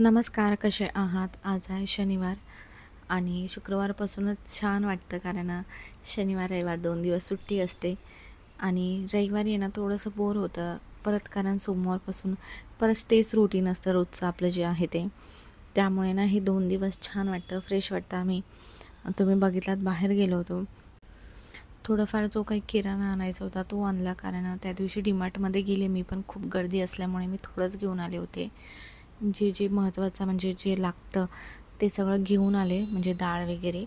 नमस्कार, कसे आहात? आज आहे शनिवार आणि शुक्रवारपासूनच छान वाटतं कारण शनिवार रविवार 2 दिवस सुट्टी असते आणि रविवारी आहे ना थोडंसं बोर होतं परत कारण सोमवारपासून परत तेच रुटीन असतं रोजचं आपलं जे आहे ते. त्यामुळे ना हे 2 दिवस छान वाटतं, फ्रेश वाटतं. तुम्ही बघितलात बाहेर गेलो होतो. थोडंफार जो काही किराणा आणायचा होता तो आणला कारण त्या दिवशी डीमार्टमध्ये गेले मी, पण खूप गर्दी असल्यामुळे मी थोडंच घेऊन आले होते. जे महत्त्वाचं म्हणजे जे लागतं ते सगळं घेऊन आले, म्हणजे डाळ वगैरे.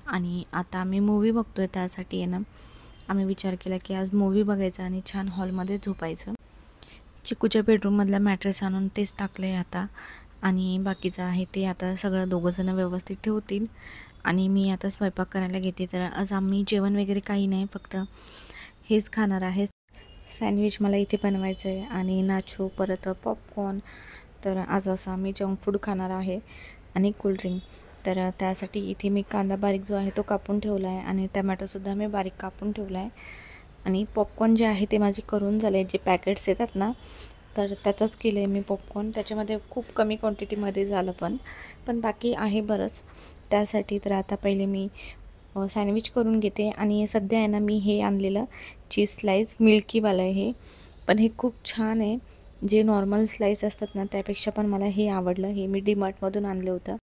आणि आता आम्ही मूव्ही बघतोय, त्यासाठी आहे ना आम्ही विचार केला की आज मूव्ही बघायचा आणि छान हॉलमध्ये झोपायचं. चिकूच्या बेडरूममधला मॅट्रेस आणून तेच टाकलं आहे आता आणि बाकीचं आहे ते आता सगळं दोघंजणं व्यवस्थित ठेवतील आणि मी आता स्वयंपाक करायला घेते. तर आज आम्ही जेवण वगैरे काही नाही, फक्त हेच खाणार आहे. सँडविच मला इथे बनवायचं आहे आणि नाचो परत पॉपकॉर्न. तर आज असं आम्ही जंक फूड खाणार आहे आणि कोल्ड्रिंक. तर त्यासाठी इथे मी कांदा बारीक जो आहे तो कापून ठेवला आहे आणि टमॅटोसुद्धा मी बारीक कापून ठेवला आहे. आणि पॉपकॉर्न जे आहे ते माझे करून झाले, जे पॅकेट्स येतात ना तर त्याचंच केलं आहे मी पॉपकॉर्न. त्याच्यामध्ये खूप कमी क्वांटिटीमध्ये झालं पण बाकी आहे बरंच. त्यासाठी तर आता पहिले मी सँडविच करून घेते आणि सध्या आहे ना मी हे आणलेलं चीज स्लाईस मिल्कीवालं आहे हे, पण हे खूप छान आहे. जे नॉर्मल स्लाईस असतात ना त्यापेक्षा पण मला हे आवडलं. हे मी डीमार्टमधून आणलं होतं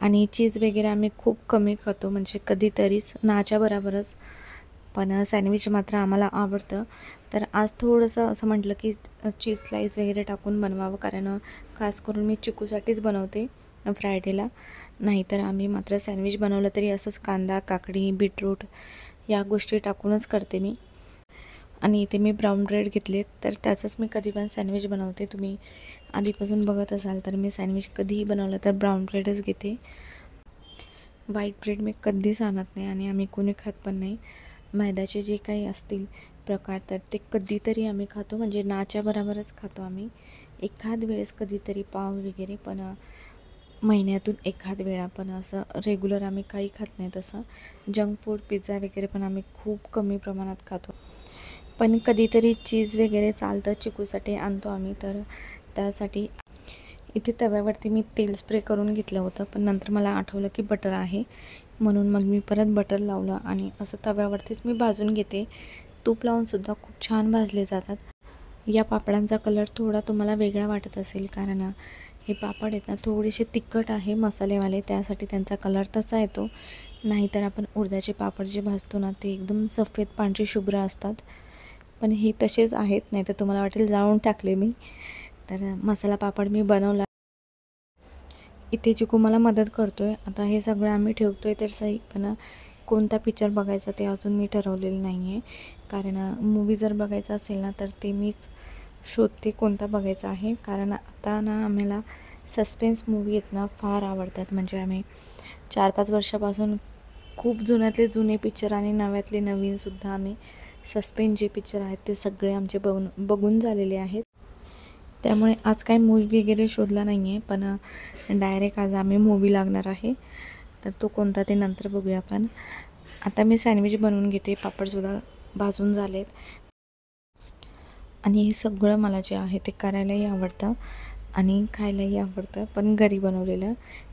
आणि चीज वगैरे आम्ही खूप कमी खातो, म्हणजे कधीतरीच नाच्या बरोबरच. पण सँडविच मात्र आम्हाला आवडतं. तर आज थोडंसं असं म्हटलं की चीज स्लाईस वगैरे टाकून बनवावं, कारण खास करून मी चिकूसाठीच बनवते फ्रायडेला. नाहीतर आम्ही मात्र सँडविच बनवलं तरी असंच कांदा, काकडी, बीटरूट या गोष्टी टाकूनच करते मी. आणि इथे मी ब्राऊन ब्रेड घेतले, तर त्याचंच मी कधी पण सँडविच बनवते. तुम्ही आधीपासून बघत असाल तर मी सँडविच कधीही बनवलं तर ब्राऊन ब्रेडच घेते. व्हाईट ब्रेड मी कधीच आणत नाही आणि आम्ही कोणी खात पण नाही. मैद्याचे जे काही असतील प्रकार तर ते कधीतरी आम्ही खातो, म्हणजे नाच्या बरोबरच खातो आम्ही. एखाद वेळेस कधीतरी पाव वगैरे, पण महिन्यातून एखाद वेळा. पण असं रेग्युलर आम्ही काही खात नाही. तसं जंक फूड पिझ्झा वगैरे पण आम्ही खूप कमी प्रमाणात खातो. पण कधीतरी चीज वगैरे चालतं, चिकूसाठी आणतो आम्ही. तर त्यासाठी इथे तव्यावरती मी तेल स्प्रे करून घेतलं होतं, पण नंतर मला आठवलं की बटर आहे, म्हणून मग मी परत बटर लावलं आणि असं तव्यावरतीच मी भाजून घेते. तूप लावूनसुद्धा खूप छान भाजले जातात. या पापडांचा कलर थोडा तुम्हाला वेगळा वाटत असेल, कारण हे पापड आहेत ना थोडेसे तिखट आहे मसालेवाले, त्यासाठी त्यांचा कलर तसा येतो. नाहीतर आपण उडदाचे पापड जे भाजतो ना ते एकदम सफेद पांढरे शुभ्र असतात, पण हे तसेच आहेत. नाही तर तुम्हाला वाटेल जाळून टाकले मी. तर मसाला पापड मी बनवला. इथे चिकू मला मदत करतो आहे. आता हे सगळं आम्ही ठेवतो आहे तर सही, पण कोणता पिक्चर बघायचा ते अजून मी ठरवलेलं नाही आहे. कारण मूवी जर बघायचा असेल ना तर ते मीच शोधते कोणता बघायचा आहे. कारण आता ना आम्हाला सस्पेन्स मूवी आहेत ना फार आवडतात. म्हणजे आम्ही 4-5 वर्षापासून खूप जुन्यातले जुने पिक्चर आणि नव्यातले नवीनसुद्धा आम्ही सस्पेन्स जे पिक्चर आहेत ते सगळे आमचे बघून झालेले आहेत. त्यामुळे आज काही मूवी वगैरे शोधला नाही आहे, पण डायरेक्ट आज आम्ही मूवी लागणार आहे. तर तो कोणता ते नंतर बघूया आपण. आता मी सँडविच बनवून घेते. पापडसुद्धा भाजून झालेत आणि हे सगळं मला जे आहे ते करायलाही आवडतं आणि खायलाही आवडतं, पण घरी बनवलेलं.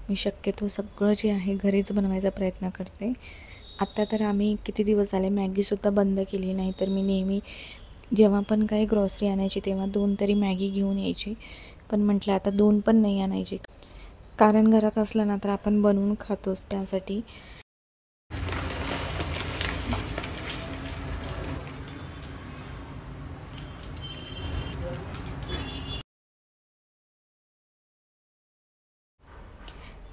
मी शक्यतो सगळं जे आहे घरीच बनवायचा प्रयत्न करते. आत्ता तर आम्ही किती दिवस झाले मॅगीसुद्धा बंद केली. नाही तर मी नेहमी जेव्हा पण काही ग्रॉसरी आणायची तेव्हा 2 तरी मॅगी घेऊन यायची. पण म्हटलं आता 2 पण नाही आणायची, कारण घरात असलं ना तर आपण बनवून खातोच. त्यासाठी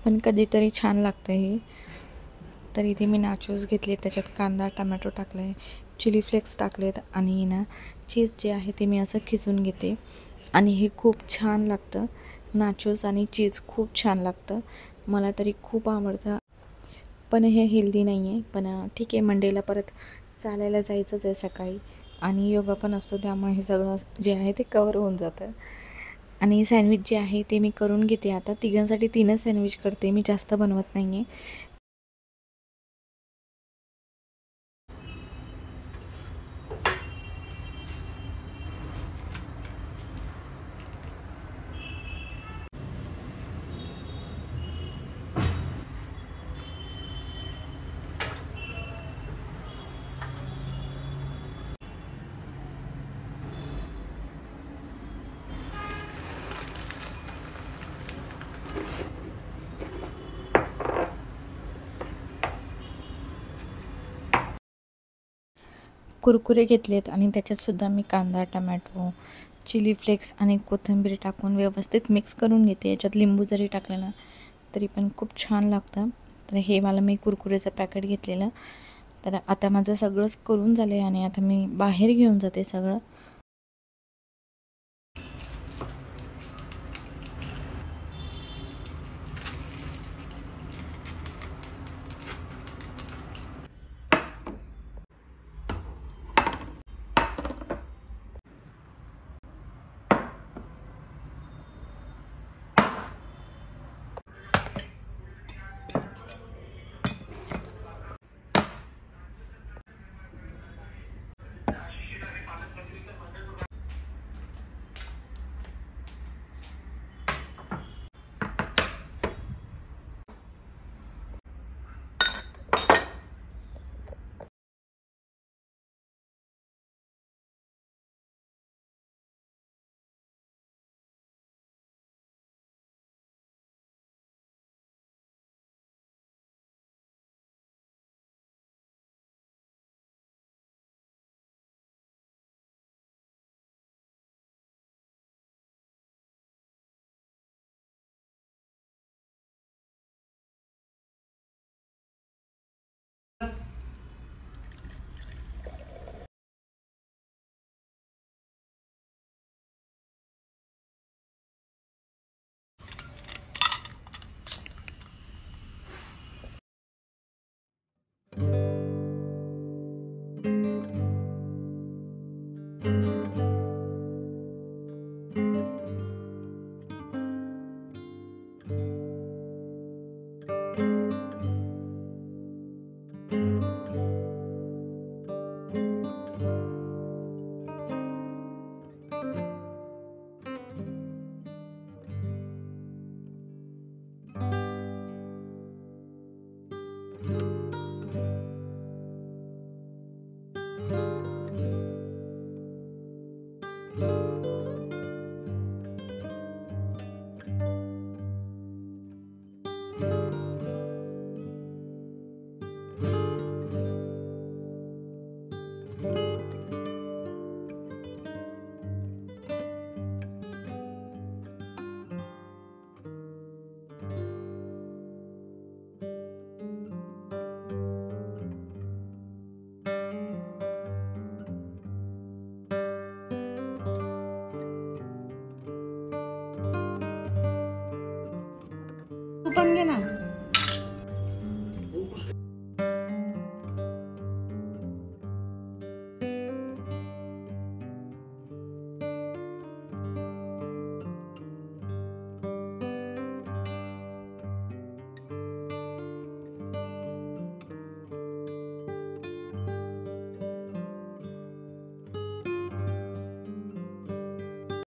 पण कधीतरी छान लागतं हे. तर इथे मी नाचोस घेतले, त्याच्यात कांदा टमॅटो टाकला आहे, चिली फ्लेक्स टाकलेत आणि ना चीज जे आहे ते मी असं खिसून घेते आणि हे खूप छान लागतं. नाचोस आणि चीज खूप छान लागतं, मला तरी खूप आवडतं. पण हे हेल्दी नाही आहे. पण ठीक आहे, मंडेला परत चालायला जायचंच आहे सकाळी आणि योगा पण असतो, त्यामुळे हे सगळं जे आहे ते कवर होऊन जातं. आणि सँडविच जे आहे ते मी करून घेते. आता तिघांसाठी 3च सँडविच करते मी, जास्त बनवत नाही आहे. कुरकुरे घेतलेत आणि त्याच्यातसुद्धा मी कांदा, टमॅटो, चिली फ्लेक्स आणि कोथिंबीर टाकून व्यवस्थित मिक्स करून घेते. याच्यात लिंबू जरी टाकलं ना तरी पण खूप छान लागतं. तर हे मला मी कुरकुरेचं पॅकेट घेतलेलं. तर आता माझं सगळंच करून झालं आहे आणि आता मी बाहेर घेऊन जाते सगळं.